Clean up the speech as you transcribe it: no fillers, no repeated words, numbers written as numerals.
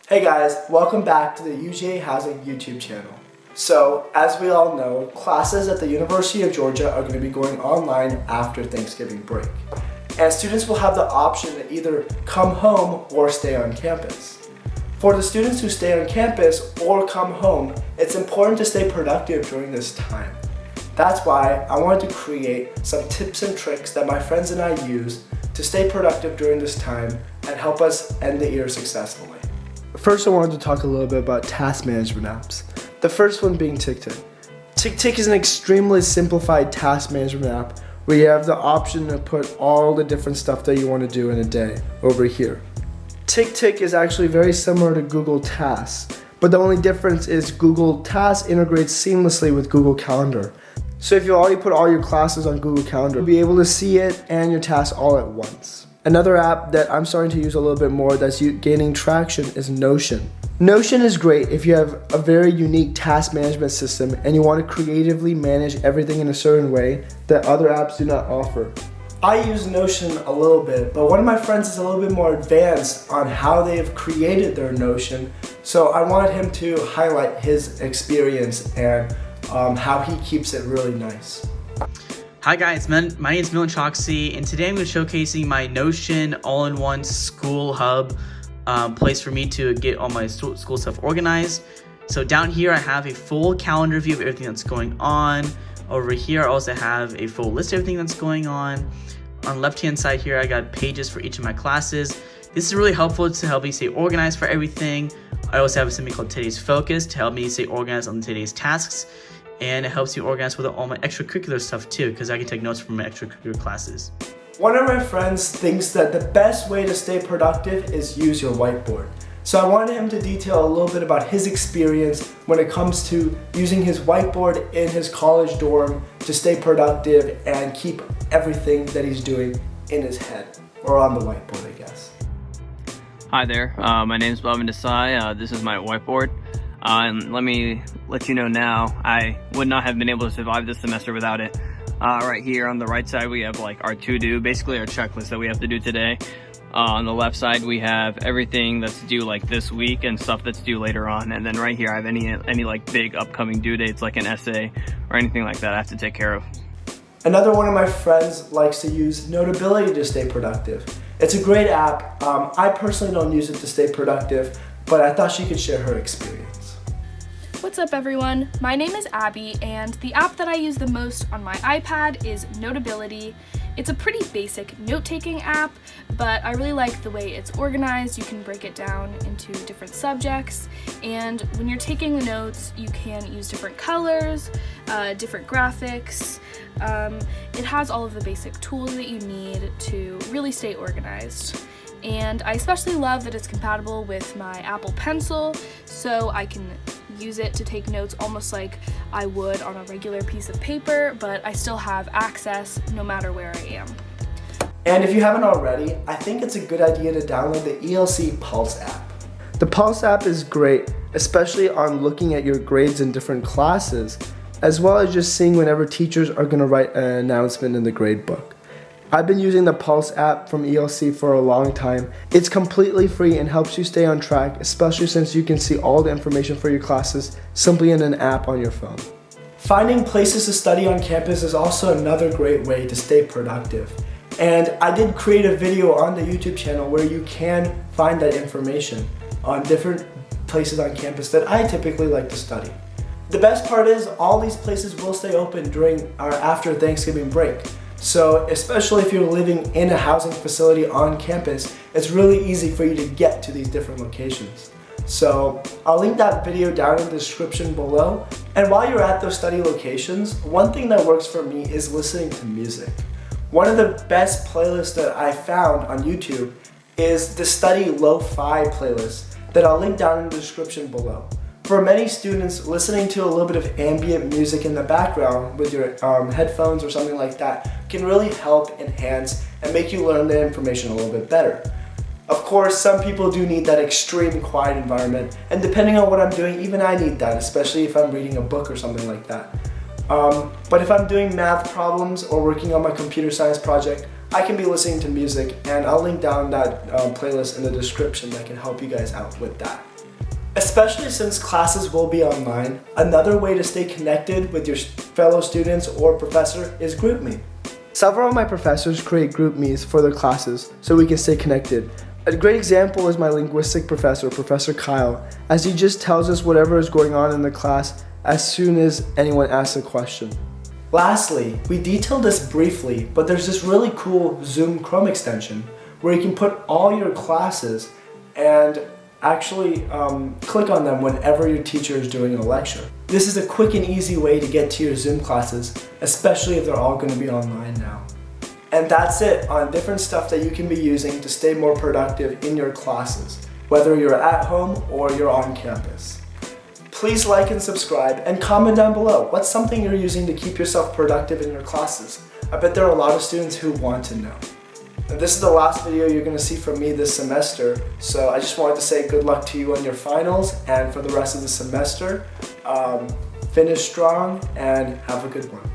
Hey guys, welcome back to the UGA Housing YouTube channel. So, as we all know, classes at the University of Georgia are going to be going online after Thanksgiving break. And students will have the option to either come home or stay on campus. For the students who stay on campus or come home, it's important to stay productive during this time. That's why I wanted to create some tips and tricks that my friends and I use to stay productive during this time and help us end the year successfully. First, I wanted to talk a little bit about task management apps. The first one being TickTick. TickTick is an extremely simplified task management app where you have the option to put all the different stuff that you want to do in a day over here. TickTick is actually very similar to Google Tasks, but the only difference is Google Tasks integrates seamlessly with Google Calendar. So if you already put all your classes on Google Calendar, you'll be able to see it and your tasks all at once. Another app that I'm starting to use a little bit more that's gaining traction is Notion. Notion is great if you have a very unique task management system and you want to creatively manage everything in a certain way that other apps do not offer. I use Notion a little bit, but one of my friends is a little bit more advanced on how they've created their Notion, so I wanted him to highlight his experience and how he keeps it really nice. Hi guys, my name is Milan Choksi, and today I'm going to be showcasing my Notion all-in-one school hub place for me to get all my school stuff organized. So down here I have a full calendar view of everything that's going on. Over here I also have a full list of everything that's going on. On the left-hand side here I got pages for each of my classes. This is really helpful to help me stay organized for everything. I also have something called Today's Focus to help me stay organized on today's tasks. And it helps you organize with all my extracurricular stuff too, because I can take notes from my extracurricular classes. One of my friends thinks that the best way to stay productive is use your whiteboard. So I wanted him to detail a little bit about his experience when it comes to using his whiteboard in his college dorm to stay productive and keep everything that he's doing in his head, or on the whiteboard, I guess. Hi there, my name is Bhavin Desai. This is my whiteboard. And let me let you know now, I would not have been able to survive this semester without it. Right here on the right side, we have like our to-do, basically our checklist that we have to do today. On the left side, we have everything that's due like this week and stuff that's due later on. And then right here, I have any like big upcoming due dates, like an essay or anything like that I have to take care of. Another one of my friends likes to use Notability to stay productive. It's a great app. I personally don't use it to stay productive, but I thought she could share her experience. What's up everyone? My name is Abby, and the app that I use the most on my iPad is Notability. It's a pretty basic note-taking app, but I really like the way it's organized. You can break it down into different subjects, and when you're taking the notes, you can use different colors, different graphics. It has all of the basic tools that you need to really stay organized. And I especially love that it's compatible with my Apple Pencil, so I can use it to take notes almost like I would on a regular piece of paper, but I still have access no matter where I am. And if you haven't already, I think it's a good idea to download the ELC Pulse app. The Pulse app is great, especially on looking at your grades in different classes, as well as just seeing whenever teachers are going to write an announcement in the grade book. I've been using the Pulse app from ELC for a long time. It's completely free and helps you stay on track, especially since you can see all the information for your classes simply in an app on your phone. Finding places to study on campus is also another great way to stay productive. And I did create a video on the YouTube channel where you can find that information on different places on campus that I typically like to study. The best part is all these places will stay open during or after Thanksgiving break. So especially if you're living in a housing facility on campus, it's really easy for you to get to these different locations. So I'll link that video down in the description below. And while you're at those study locations, one thing that works for me is listening to music. One of the best playlists that I found on YouTube is the Study Lo-Fi playlist that I'll link down in the description below. For many students, listening to a little bit of ambient music in the background with your headphones or something like that can really help enhance and make you learn the information a little bit better. Of course, some people do need that extreme quiet environment, and depending on what I'm doing, even I need that, especially if I'm reading a book or something like that. But if I'm doing math problems or working on my computer science project, I can be listening to music, and I'll link down that playlist in the description that can help you guys out with that. Especially since classes will be online, another way to stay connected with your fellow students or professor is GroupMe. Several of my professors create GroupMes for their classes so we can stay connected. A great example is my linguistic professor, Professor Kyle, as he just tells us whatever is going on in the class as soon as anyone asks a question. Lastly, we detailed this briefly, but there's this really cool Zoom Chrome extension where you can put all your classes and actually click on them whenever your teacher is doing a lecture. This is a quick and easy way to get to your Zoom classes, especially if they're all going to be online now. And that's it on different stuff that you can be using to stay more productive in your classes, whether you're at home or you're on campus. Please like and subscribe and comment down below. What's something you're using to keep yourself productive in your classes? I bet there are a lot of students who want to know. And this is the last video you're going to see from me this semester, so I just wanted to say good luck to you on your finals and for the rest of the semester. Finish strong and have a good one.